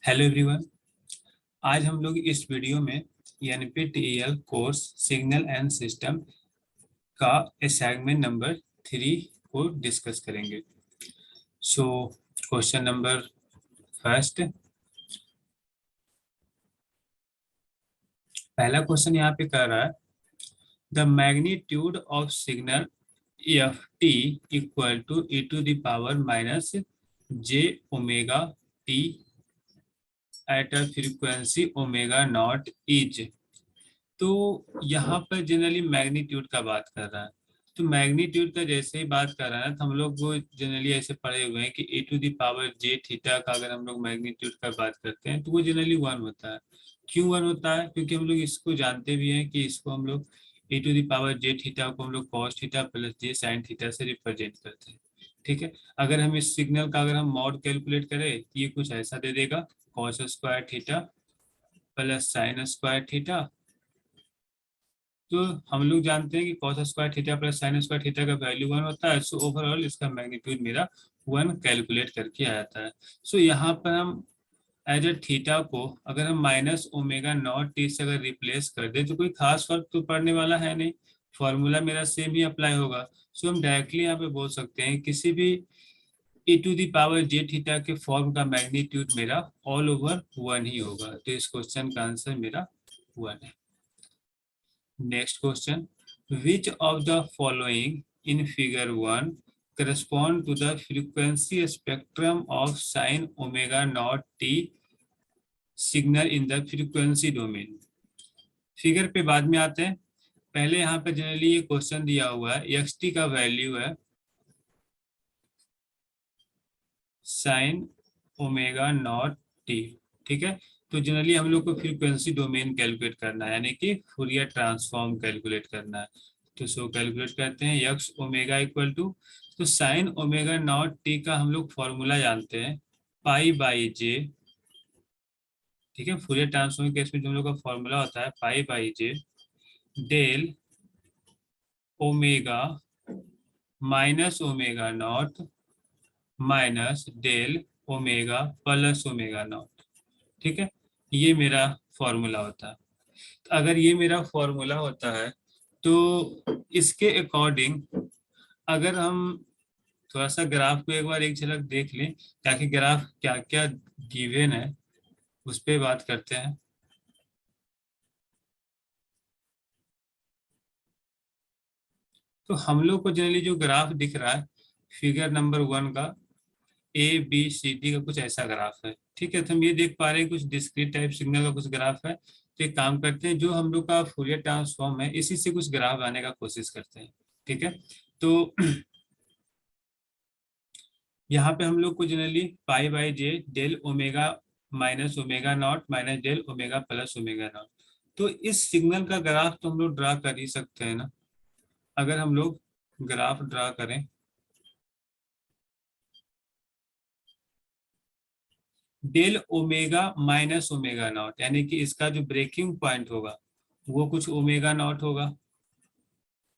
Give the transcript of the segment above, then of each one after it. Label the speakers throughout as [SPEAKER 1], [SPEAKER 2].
[SPEAKER 1] Hello everyone. आज हम लोग इस वीडियो में NPTEL course signal and system का असाइनमेंट नंबर 3 को डिस्कस करेंगे। सो क्वेश्चन नंबर फर्स्ट, पहला क्वेश्चन यहाँ पे कर रहा है the magnitude of signal f t equal to e to the power minus j omega t at a frequency omega naught is. तो यहाँ पर जनरली मैग्नीट्यूड का बात कर रहा है। तो मैग्नीट्यूड का जैसे ही बात कर रहा है ना, तो हम लोग वो जनरली ऐसे पढ़े हुए हैं कि e to the power j theta का अगर हम लोग मैग्नीट्यूड का बात करते हैं तो वो जनरली 1 होता है। क्यों 1 होता है? क्योंकि हम लोग इसको जानते भी हैं कि इसको हम लोग e to the power j theta को हम लोग cos theta plus j sine theta से रिप्रेजेंट करते हैं। ठीक है, अगर हम इस सिग्नल का अगर हम मॉड कैलकुलेट करें तो ये कुछ ऐसा दे देगा, cos square theta plus sine square theta. तो हम लोग जानते हैं कि cos square theta plus sine square theta का वैल्यू 1 होता है। सो ओवरऑल इसका मैग्नीट्यूड मेरा 1 कैलकुलेट करके आ जाता है। सो यहाँ पर हम एज ए थीटा को अगर हम माइनस ओमेगा नॉट टी से अगर रिप्लेस कर दे तो कोई खास फर्क तो पड़ने वाला है नहीं, फॉर्मूला मेरा सेम ही अप्लाई होगा। सो हम डायरेक्टली यहाँ पे बोल सकते हैं किसी भी e to the power j theta के फॉर्म का मैग्नीट्यूड मेरा ऑल ओवर 1 ही होगा। तो इस क्वेश्चन का आंसर मेरा 1 है। Next question. Which of the following in figure 1 correspond to the frequency spectrum of sin omega naught t signal in the frequency domain? Figure पे बाद में आते हैं, पहले यहाँ पे जनरली ये क्वेश्चन दिया हुआ है एक्स टी का वैल्यू है साइन ओमेगा नॉट टी। ठीक है, तो जनरली हम लोग को फ्रीक्वेंसी डोमेन कैलकुलेट करना है, यानी कि फूरियर ट्रांसफॉर्म कैलकुलेट करना है। तो सो कैलकुलेट करते हैं एक्स ओमेगा इक्वल टू, तो साइन ओमेगा नॉट टी का हम लोग फॉर्मूला जानते हैं पाई बाई जे। ठीक है, फूरियर ट्रांसफॉर्म केस में जो हम लोग का फॉर्मूला होता है pi by j del omega minus omega naught minus del omega plus omega naught. ठीक है, ये मेरा फॉर्मूला होता है। तो अगर ये मेरा फॉर्मूला होता है तो इसके अकॉर्डिंग अगर हम थोड़ा सा ग्राफ को एक बार एक झलक देख लें ताकि ग्राफ क्या क्या गिवन है उस पर बात करते हैं। तो हम लोग को जनरली जो ग्राफ दिख रहा है फिगर नंबर 1 का ए बी सी डी का कुछ ऐसा ग्राफ है। ठीक है, तो हम ये देख पा रहे हैं कुछ डिस्क्रीट टाइप सिग्नल का कुछ ग्राफ है। तो एक काम करते हैं, जो हम लोग का फूरियर ट्रांसफॉर्म है इसी से कुछ ग्राफ आने का कोशिश करते हैं। ठीक है, तो यहाँ पे हम लोग को generally pi by j del omega minus omega naught minus del omega plus omega naught. तो इस सिग्नल का ग्राफ तो हम लोग ड्रा कर ही सकते हैं ना। अगर हम लोग ग्राफ ड्रा करें del omega minus omega naught, यानी कि इसका जो ब्रेकिंग पॉइंट होगा वो कुछ ओमेगा नॉट होगा,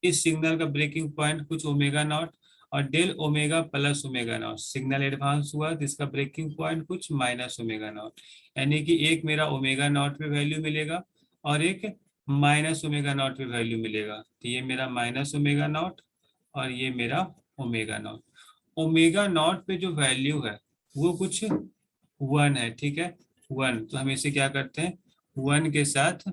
[SPEAKER 1] इस सिग्नल का ब्रेकिंग पॉइंट कुछ ओमेगा नॉट, और del omega plus omega naught signal advance हुआ तो इसका ब्रेकिंग पॉइंट कुछ माइनस ओमेगा नॉट। यानी कि एक मेरा ओमेगा नॉट पे वैल्यू मिलेगा और एक माइनस ओमेगा नॉट पे वैल्यू मिलेगा। तो ये मेरा माइनस ओमेगा नॉट और ये मेरा ओमेगा नॉट। ओमेगा नॉट पे जो वैल्यू है वो कुछ 1 है। ठीक है, 1, तो हम इसे क्या करते हैं 1 के साथ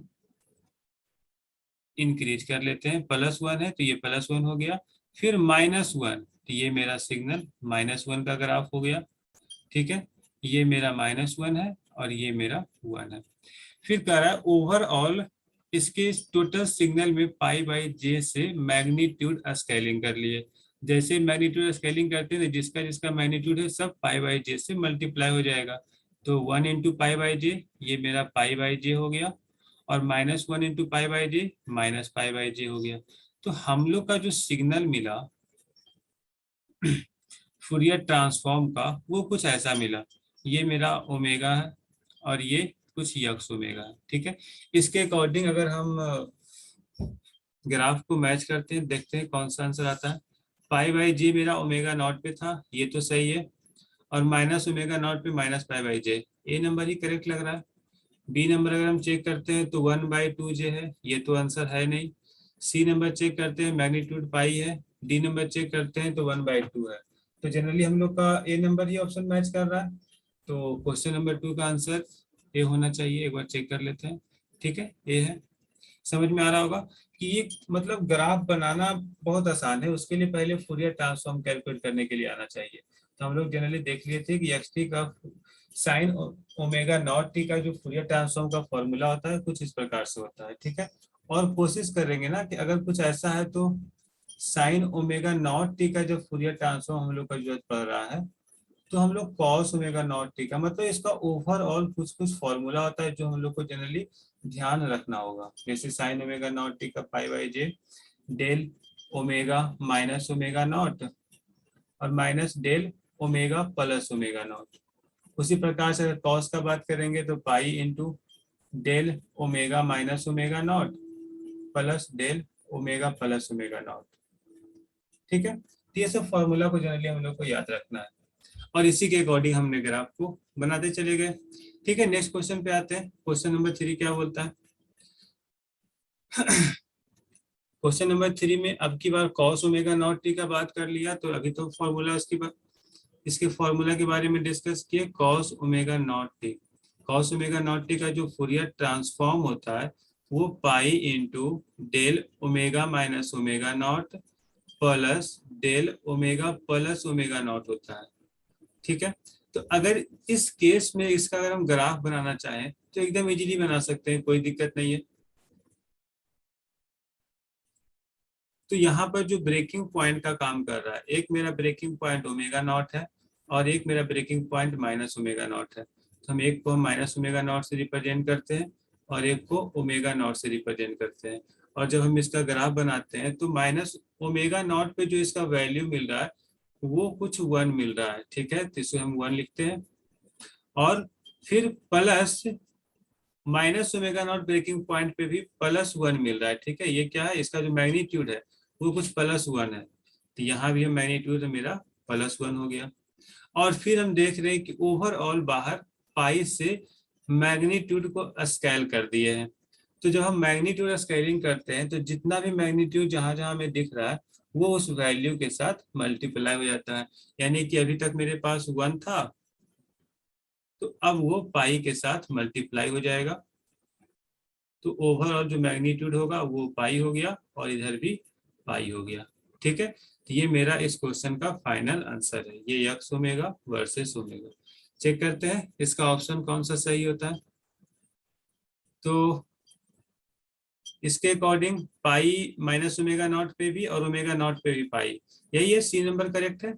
[SPEAKER 1] इंक्रीज कर लेते हैं। +1 है तो ये +1 हो गया, फिर -1 तो ये मेरा सिग्नल -1 का ग्राफ हो गया। ठीक है, ये मेरा -1 है और ये मेरा 1 है। फिर कह रहा है ओवरऑल इसके टोटल सिग्नल में पाई बाई जे से मैग्नीट्यूड स्केलिंग कर लिए। जैसे मैग्नीट्यूड स्केलिंग करते हैं जिसका जिसका मैग्नीट्यूड है सब पाई बाई जे से मल्टीप्लाई हो जाएगा। तो 1 इंटू पाई बाई जे ये मेरा पाई बाई जे हो गया, और -1 into pi by j minus pi by j हो गया। तो हम लोग का जो सिग्नल मिला फूरियर ट्रांसफॉर्म का वो कुछ ऐसा मिला, ये मेरा ओमेगा है और ये कुछ यक्स ओमेगा है। ठीक है, इसके अकॉर्डिंग अगर हम ग्राफ को मैच करते हैं देखते हैं कौन सा आंसर आता है। पाई बाई जी मेरा ओमेगा नॉट पे था, ये तो सही है। और माइनस ओमेगा नॉट पे minus pi by J. A number he correct लग रहा है। बी नंबर अगर हम चेक करते हैं तो 1/2 जे है, ये तो आंसर है नहीं। सी नंबर चेक करते हैं, मैग्नीट्यूड पाई है। डी नंबर चेक करते हैं तो 1/2 है। तो जनरली हम लोग का ए नंबर ही ऑप्शन मैच कर रहा है। तो क्वेश्चन नंबर 2 का आंसर ए होना चाहिए। एक बार चेक कर लेते हैं। ठीक है, ए है। समझ में आ रहा होगा कि ये मतलब ग्राफ बनाना बहुत आसान है, उसके लिए पहले फूरियर ट्रांसफॉर्म कैलकुलेट करने के लिए आना चाहिए। तो हम लोग जनरली देख लिए थे कि एक्स टी का साइन ओमेगा नॉट टी का जो फूरियर ट्रांसफॉर्म का फॉर्मूला होता है कुछ इस प्रकार से होता है। ठीक है, और कोशिश करेंगे ना कि अगर कुछ ऐसा है तो साइन ओमेगा नॉट टी का जो फूरियर ट्रांसफॉर्म हम लोग का जरूरत पड़ रहा है, तो हम लोग कॉस ओमेगा नॉट टी का मतलब इसका ओवरऑल कुछ कुछ फॉर्मूला होता है जो हम लोग को जनरली ध्यान रखना होगा। जैसे साइन ओमेगा नॉट टी का pi by j del omega minus omega naught और minus del omega plus omega naught. उसी प्रकार से अगर कॉस का बात करेंगे तो pi into del omega minus omega naught plus del omega plus omega naught. ठीक है, तो ये सब फॉर्मूला को जनरली हम लोग को याद रखना है और इसी के अकॉर्डिंग हमने ग्राफ को बनाते चले गए। ठीक है, नेक्स्ट क्वेश्चन पे आते हैं। क्वेश्चन नंबर 3 क्या बोलता है? क्वेश्चन नंबर 3 में अब की बार कॉस ओमेगा नॉट टी का बात कर लिया, तो अभी तो फॉर्मूला उसकी बात, इसके फॉर्मूला के बारे में डिस्कस किए। Cos omega naught t, cos omega naught t का जो फूरियर ट्रांसफॉर्म होता है वो pi into del omega minus omega naught plus del omega plus omega naught होता है। ठीक है, तो अगर इस केस में इसका अगर हम ग्राफ बनाना चाहें तो एकदम इजीली बना सकते हैं, कोई दिक्कत नहीं है। तो यहाँ पर जो ब्रेकिंग पॉइंट का काम कर रहा है, एक मेरा ब्रेकिंग पॉइंट ओमेगा नॉट है और एक मेरा breaking point minus omega naught है। तो हम एक को माइनस ओमेगा नॉट से रिप्रेजेंट करते हैं और एक को ओमेगा नॉट से रिप्रेजेंट करते हैं। और जब हम इसका ग्राफ बनाते हैं तो माइनस ओमेगा नॉट पे जो इसका वैल्यू मिल रहा है वो कुछ 1 मिल रहा है। ठीक है, तो इसे हम 1 लिखते हैं। और फिर plus minus omega naught breaking point पे भी +1 मिल रहा है। ठीक है, ये क्या है, इसका जो मैग्नीट्यूड है वो कुछ +1 है। तो यहाँ भी हम मैग्नीट्यूड मेरा +1 हो गया। और फिर हम देख रहे हैं कि ओवरऑल बाहर पाई से मैग्नीट्यूड को स्केल कर दिए हैं। तो जब हम मैग्नीट्यूड स्केलिंग करते हैं तो जितना भी मैग्नीट्यूड जहां जहां हमें दिख रहा है वो उस वैल्यू के साथ मल्टीप्लाई हो जाता है। यानी कि अभी तक मेरे पास 1 था तो अब वो पाई के साथ मल्टीप्लाई हो जाएगा। तो ओवरऑल जो मैग्नीट्यूड होगा वो पाई हो गया और इधर भी पाई हो गया। ठीक है, तो ये मेरा इस क्वेश्चन का फाइनल आंसर है। ये यक्स ओमेगा वर्सेस ओमेगा। चेक करते हैं इसका ऑप्शन कौन सा सही होता है। तो इसके according pi minus omega not पे भी और ओमेगा नॉट पे भी पाई, यही है, सी नंबर करेक्ट है।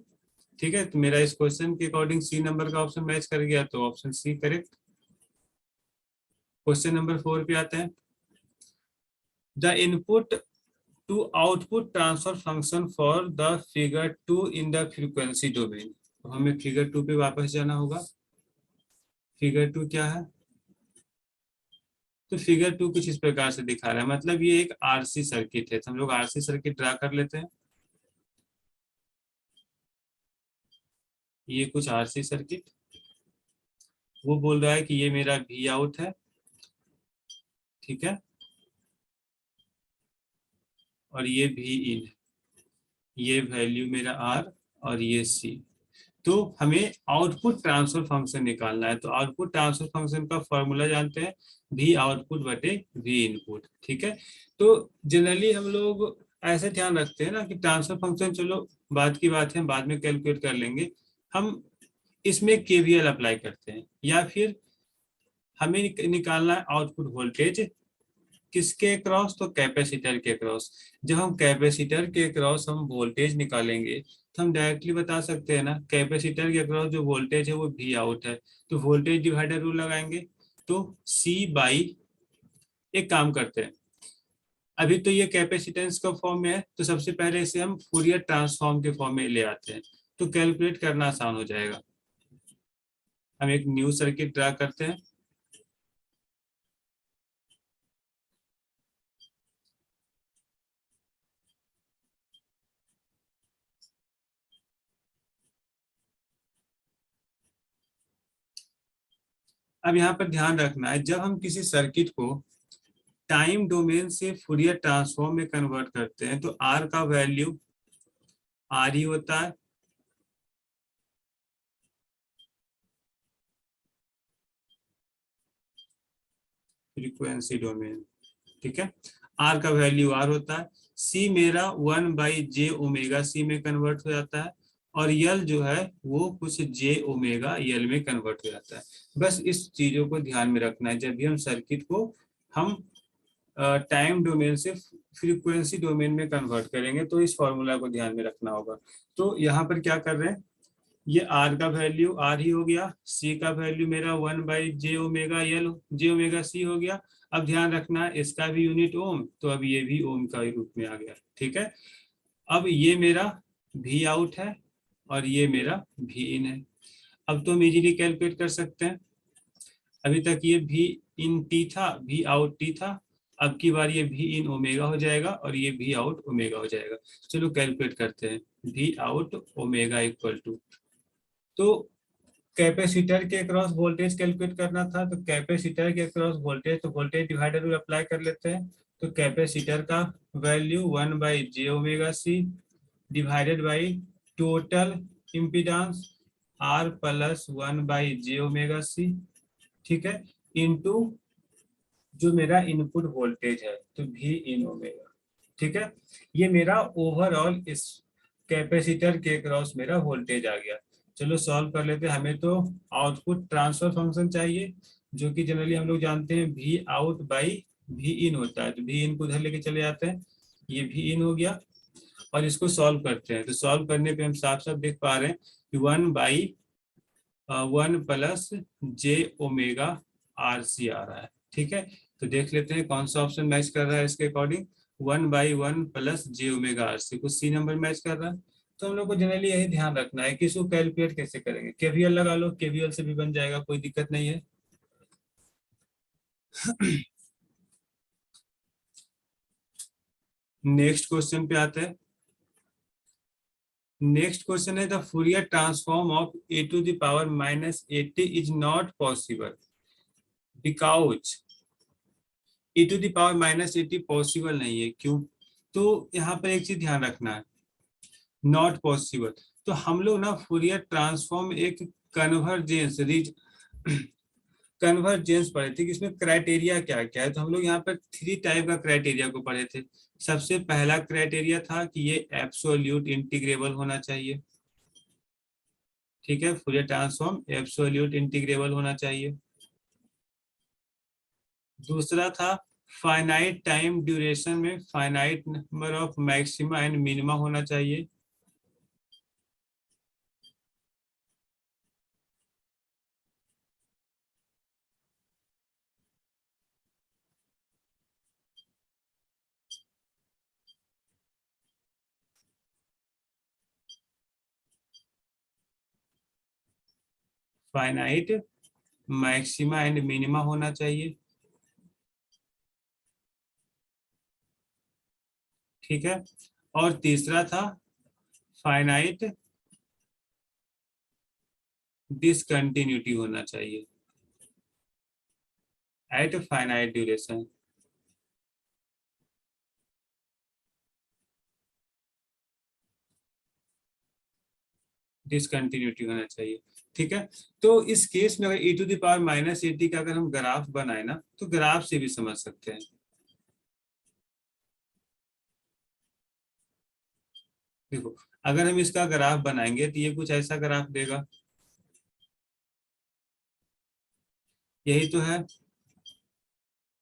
[SPEAKER 1] ठीक है, तो मेरा इस क्वेश्चन के अकॉर्डिंग सी नंबर का ऑप्शन मैच कर गया, तो option C correct. Question number 4 पे आते हैं। The input to output transfer function for the figure 2 in the frequency domain। तो हमें फिगर 2 पे वापस जाना होगा। फिगर 2 क्या है? तो फिगर 2 कुछ इस प्रकार से दिखा रहा है, मतलब ये एक आरसी सर्किट है। तो हम लोग आरसी सर्किट ड्रा कर लेते हैं। ये कुछ आरसी सर्किट, वो बोल रहा है कि ये मेरा वी आउट है। ठीक है, और ये वी इन, ये वैल्यू मेरा आर और ये सी। तो हमें आउटपुट ट्रांसफर फंक्शन निकालना है। तो आउटपुट ट्रांसफर फंक्शन का फॉर्मूला जानते हैं, वी आउटपुट बटे वी इनपुट। ठीक है, तो जनरली हम लोग ऐसे ध्यान रखते हैं ना कि ट्रांसफर फंक्शन चलो बात की बात है, हम बाद में कैलकुलेट कर लेंगे। हम इसमें केवीएल अप्लाई करते हैं या फिर हमें निकालना है आउटपुट वोल्टेज किसके क्रॉस, तो कैपेसिटर के क्रॉस। जब हम कैपेसिटर के क्रॉस हम वोल्टेज निकालेंगे तो हम डायरेक्टली बता सकते हैं ना, कैपेसिटर के क्रॉस जो वोल्टेज है वो वी आउट है। तो वोल्टेज डिवाइडर रूल लगाएंगे तो सी बाई, एक काम करते हैं, अभी तो ये कैपेसिटेंस का फॉर्म में है तो सबसे पहले इसे हम फूरियर ट्रांसफॉर्म के फॉर्म में ले आते हैं, तो कैलकुलेट करना आसान हो जाएगा। हम एक न्यू सर्किट ड्रा करते हैं। अब यहाँ पर ध्यान रखना है, जब हम किसी सर्किट को टाइम डोमेन से फूरियर ट्रांसफॉर्म में कन्वर्ट करते हैं तो आर का वैल्यू आर ही होता है, फ्रीक्वेंसी डोमेन, ठीक है। आर का वैल्यू आर होता है, सी मेरा 1/j ओमेगा सी में कन्वर्ट हो जाता है, और यल जो है वो कुछ जे ओमेगा यल में कन्वर्ट हो जाता है। बस इस चीजों को ध्यान में रखना है जब भी हम सर्किट को हम टाइम डोमेन से फ्रीक्वेंसी डोमेन में कन्वर्ट करेंगे, तो इस फॉर्मूला को ध्यान में रखना होगा। तो यहाँ पर क्या कर रहे हैं, ये आर का वैल्यू आर ही हो गया, सी का वैल्यू मेरा 1/j ओमेगा सी हो गया। अब ध्यान रखना है इसका भी यूनिट ओम, तो अब ये भी ओम का रूप में आ गया, ठीक है। अब ये मेरा भी आउट है और ये मेरा भी इन है। अब तो हम इजीली कैलकुलेट कर सकते हैं। अभी तक ये भी इन टी था, भी आउट टी था, अब की बार ये भी इन ओमेगा हो जाएगा और ये भी आउट ओमेगा हो जाएगा। चलो कैलकुलेट करते हैं, V out omega equal to, तो कैपेसिटर के अक्रॉस वोल्टेज कैलकुलेट करना था, तो कैपेसिटर के अक्रॉस वोल्टेज, तो वोल्टेज डिवाइडर रूल अप्लाई कर लेते हैं। तो कैपेसिटर का value 1/j omega C divided by total impedance R plus 1/j omega C, ठीक है, इनटू जो मेरा इनपुट वोल्टेज है तो भी इन ओमेगा, ठीक है। ये मेरा ओवरऑल इस कैपेसिटर के क्रॉस मेरा वोल्टेज आ गया। चलो सॉल्व कर लेते हैं। हमें तो आउटपुट ट्रांसफर फंक्शन चाहिए, जो कि जनरली हम लोग जानते हैं भी आउट बाई भी इन होता है, तो भी इन को उधर लेके चले जाते हैं, ये भी इन हो गया। और इसको सॉल्व करते हैं, तो सॉल्व करने पे हम साफ साफ देख पा रहे हैं कि 1/1 प्लस जे ओमेगा आर सी आ रहा है, ठीक है। तो देख लेते हैं कौन सा ऑप्शन मैच कर रहा है इसके अकॉर्डिंग। 1/1 प्लस जे ओमेगा आर सी को सी नंबर मैच कर रहा है। तो हम लोग को जनरली यही ध्यान रखना है कि इसको कैलकुलेट कैसे करेंगे। केवीएल लगा लो, केवीएल से भी बन जाएगा, कोई दिक्कत नहीं है। नेक्स्ट क्वेश्चन पे आते हैं। नेक्स्ट क्वेश्चन है, the Fourier transform of a to the power -80 is not possible because a to the power -80 possible नहीं है, क्यों? तो यहाँ पर एक चीज ध्यान रखना है, नॉट पॉसिबल। तो हम लोग ना फूरियर ट्रांसफॉर्म एक कन्वर्जेंस कन्वर्जेंस पढ़े थे कि इसमें क्राइटेरिया क्या क्या है। तो हम लोग यहाँ पर 3 टाइप का क्राइटेरिया को पढ़े थे। सबसे पहला क्राइटेरिया था कि ये एब्सोल्यूट इंटीग्रेबल होना चाहिए, ठीक है, फूरियर ट्रांसफॉर्म एब्सोल्यूट इंटीग्रेबल होना चाहिए। दूसरा था फाइनाइट टाइम ड्यूरेशन में finite number of maxima and minima होना चाहिए। फाइनाइट मैक्सिमा एंड मिनिमा होना चाहिए, ठीक है। और तीसरा था फाइनाइट डिसकंटिन्यूटी होना चाहिए एट फाइनाइट ड्यूरेशन। डिसकंटिन्यूटी होना चाहिए, ठीक है। तो इस केस में अगर e टू द पावर -80 का अगर हम ग्राफ बनाए ना, तो ग्राफ से भी समझ सकते हैं। देखो, अगर हम इसका ग्राफ बनाएंगे तो ये कुछ ऐसा ग्राफ देगा, यही तो है,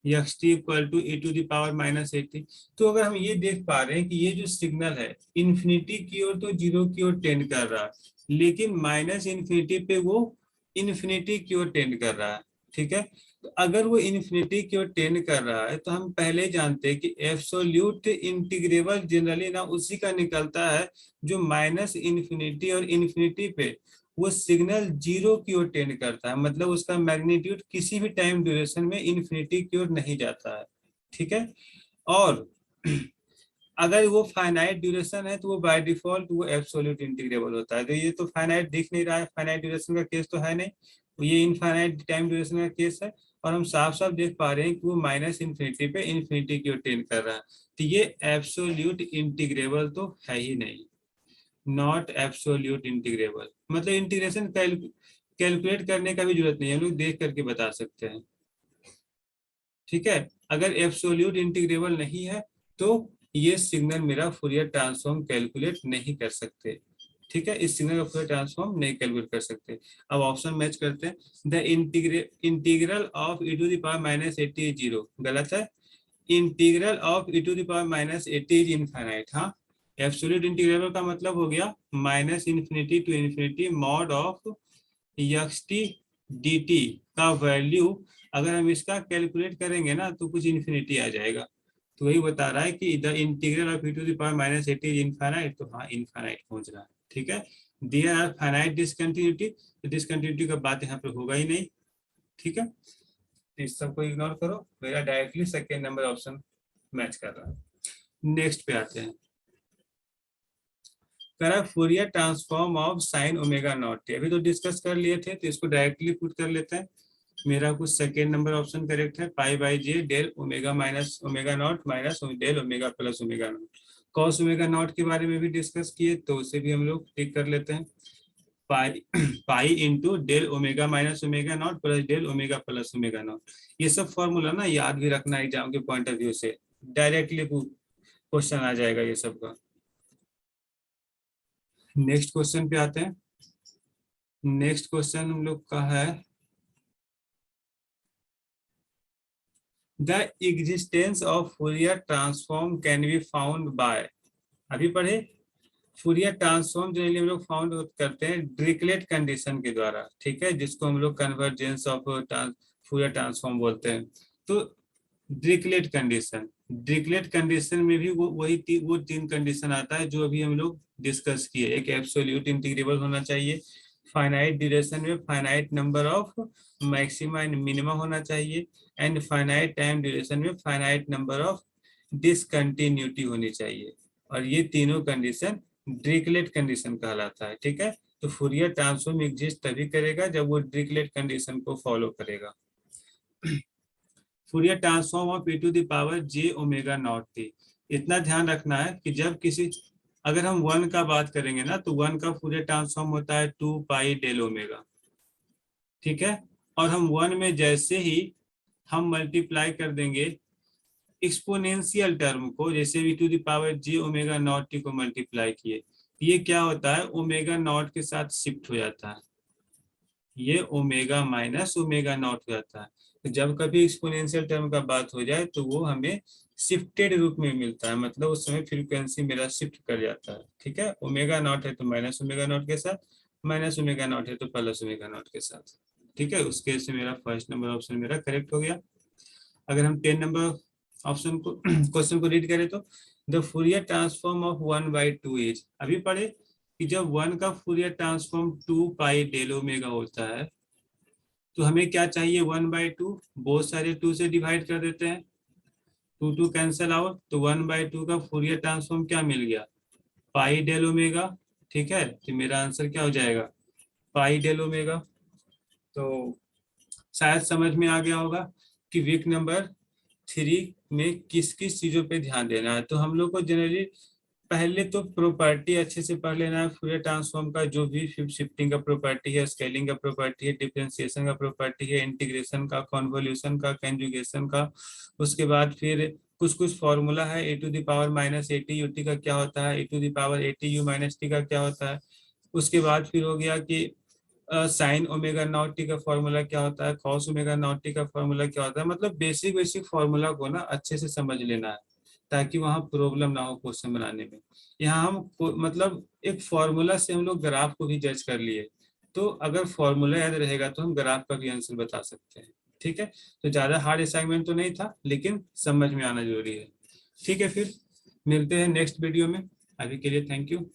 [SPEAKER 1] x t equal to a to the power -80। तो अगर हम ये देख पा रहे हैं कि ये जो सिग्नल है इन्फिनिटी की ओर तो जीरो की ओर टेंड कर रहा है, लेकिन -इन्फिनिटी पे वो इन्फिनिटी की ओर टेंड कर रहा है, ठीक है। तो अगर वो इन्फिनिटी की ओर टेंड कर रहा है तो हम पहले जानते हैं कि एब्सोल्यूट इंटीग्रेबल जनरली ना उसी का निकलता है जो -इन्फिनिटी और इन्फिनिटी पे वो सिग्नल जीरो की ओर टेंड करता है, मतलब उसका मैग्नीट्यूड किसी भी टाइम ड्यूरेशन में इन्फिनिटी की ओर नहीं जाता है, ठीक है। और अगर वो फाइनाइट ड्यूरेशन है तो वो बाय डिफॉल्ट वो एब्सोल्यूट इंटीग्रेबल होता है। तो ये तो फाइनाइट दिख नहीं रहा है, फाइनाइट ड्यूरेशन का केस तो है नहीं, ये इनफाइनाइट टाइम ड्यूरेशन का केस है, और हम साफ साफ देख पा रहे हैं कि वो माइनस इन्फिनिटी पे इन्फिनिटी की ओर टेंड कर रहा है। तो ये एब्सोल्यूट इंटीग्रेबल तो है ही नहीं, नॉट एब्सोल्यूट इंटीग्रेबल। मतलब इंटीग्रेशन कैलकुलेट करने का भी जरूरत नहीं है, हम लोग देख करके बता सकते हैं। ठीक है, अगर एब्सोल्यूट इंटीग्रेबल नहीं है तो ये सिग्नल मेरा फूरियर ट्रांसफॉर्म कैलकुलेट नहीं कर सकते। ठीक है, इस सिग्नल का फूरियर ट्रांसफॉर्म नहीं कैलकुलेट कर सकते। अब ऑप्शन मैच करते हैं। The integral of e to the power minus 80 is zero, गलत है। Integral of e to the power minus 80 is infinite. हाँ, एब्सोल्यूट इंटीग्रेबल का मतलब हो गया minus infinity to infinity mod of xt dt का वैल्यू। अगर हम इसका कैलकुलेट करेंगे ना तो कुछ इन्फिनिटी आ जाएगा। तो वही बता रहा है कि the integral of e to the power minus 80 is infinite, तो हाँ इनफाइनाइट पहुंच रहा है। ठीक है, देयर आर फाइनाइट डिसकंटिन्यूटी, तो डिसकंटिन्यूटी का बात यहाँ पे होगा ही नहीं। ठीक है, तो इस सबको इग्नोर करो, मेरा directly second number option match कर रहा है। नेक्स्ट पे आते हैं। करा Fourier transform of sine omega naught, अभी तो डिस्कस कर लिए थे, तो इसको डायरेक्टली पुट कर लेते हैं। मेरा कुछ सेकेंड नंबर ऑप्शन करेक्ट है, pi by j del omega minus omega naught minus del omega plus omega naught. Cos omega naught के बारे में भी डिस्कस किए, तो उसे भी हम लोग टिक कर लेते हैं। Pi pi into del omega minus omega naught plus del omega plus omega naught. ये सब फॉर्मूला ना याद भी रखना एग्जाम के पॉइंट ऑफ व्यू से, डायरेक्टली क्वेश्चन आ जाएगा ये सब का। नेक्स्ट क्वेश्चन पे आते हैं। नेक्स्ट क्वेश्चन हम लोग का है the existence of Fourier transform can be found by, अभी पढ़े। फूरियर ट्रांसफॉर्म जनरली हम लोग फाउंड करते हैं डिरिचलेट कंडीशन के द्वारा। ठीक है, जिसको हम लोग कन्वर्जेंस ऑफ फूरियर ट्रांसफॉर्म बोलते हैं। तो डिरिचलेट कंडीशन में भी वो तीन कंडीशन आता है जो अभी हम लोग डिस्कस किए। एक एब्सोल्यूट इंटीग्रेबल होना चाहिए, फाइनाइट ड्यूरेशन में finite number of maxima and minima होना चाहिए, एंड फाइनाइट टाइम ड्यूरेशन में फाइनाइट नंबर ऑफ डिसकंटिन्यूटी होनी चाहिए। और ये तीनों कंडीशन डिरिचलेट कंडीशन कहलाता है। ठीक है, तो फूरियर ट्रांसफॉर्म एग्जिस्ट तभी करेगा जब वो डिरिचलेट कंडीशन को फॉलो करेगा। Fourier transform of e to the power j omega naught t, इतना ध्यान रखना है कि जब किसी, अगर हम वन का बात करेंगे ना तो वन का फूरियर ट्रांसफॉर्म होता है 2 पाई डेल ओमेगा। ठीक है, और हम वन में जैसे ही हम मल्टीप्लाई कर देंगे एक्सपोनेंशियल टर्म को, जैसे e to the power j omega naught t को मल्टीप्लाई किए, ये क्या होता है ओमेगा नॉट के साथ शिफ्ट हो जाता है, ये ओमेगा माइनस ओमेगा नॉट हो जाता है। तो जब कभी एक्सपोनेंशियल टर्म का बात हो जाए तो वो हमें शिफ्टेड रूप में मिलता है, मतलब उस समय फ्रीक्वेंसी मेरा शिफ्ट कर जाता है। ठीक है, ओमेगा नॉट है तो माइनस ओमेगा नॉट के साथ, माइनस ओमेगा नॉट है तो प्लस ओमेगा नॉट के साथ। ठीक है, उस केस में मेरा फर्स्ट नंबर ऑप्शन मेरा करेक्ट हो गया। अगर हम 10 नंबर ऑप्शन को क्वेश्चन को रीड करें तो the Fourier transform of 1/2 is, अभी पढ़े कि जब वन का Fourier transform 2 pi del omega होता है तो हमें क्या चाहिए 1/2, बहुत सारे 2 से डिवाइड कर देते हैं, 2 2 कैंसिल आउट, तो 1/2 का फूरियर ट्रांसफॉर्म क्या मिल गया पाई डेल ओमेगा। ठीक है, तो मेरा आंसर क्या हो जाएगा पाई डेल ओमेगा। तो शायद समझ में आ गया होगा कि वीक नंबर 3 में किस किस चीजों पे ध्यान देना है। तो हम लोग को जनरली पहले तो प्रॉपर्टी अच्छे से पढ़ लेना है फूरियर ट्रांसफॉर्म का, जो भी शिफ्टिंग का प्रॉपर्टी है, स्केलिंग का प्रॉपर्टी है, डिफरेंशिएशन का प्रॉपर्टी है, इंटीग्रेशन का, कॉन्वोल्यूशन का, कंजुगेशन का। उसके बाद फिर कुछ कुछ फॉर्मूला है, e to the power minus 80 u t का क्या होता है, e to the power 80 u minus t का क्या होता है। उसके बाद फिर हो गया कि साइन ओमेगा नॉट टी का फॉर्मूला क्या होता है, कॉस ओमेगा नॉट टी का फॉर्मूला क्या होता है। मतलब बेसिक बेसिक फॉर्मूला को ना अच्छे से समझ लेना है ताकि वहाँ प्रॉब्लम ना हो क्वेश्चन बनाने में। यहाँ हम मतलब एक फॉर्मूला से हम लोग ग्राफ को भी जज कर लिए, तो अगर फॉर्मूला याद रहेगा तो हम ग्राफ का भी आंसर बता सकते हैं। ठीक है, तो ज़्यादा हार्ड असाइनमेंट तो नहीं था लेकिन समझ में आना जरूरी है। ठीक है, फिर मिलते हैं नेक्स्ट वीडियो में, अभी के लिए थैंक यू।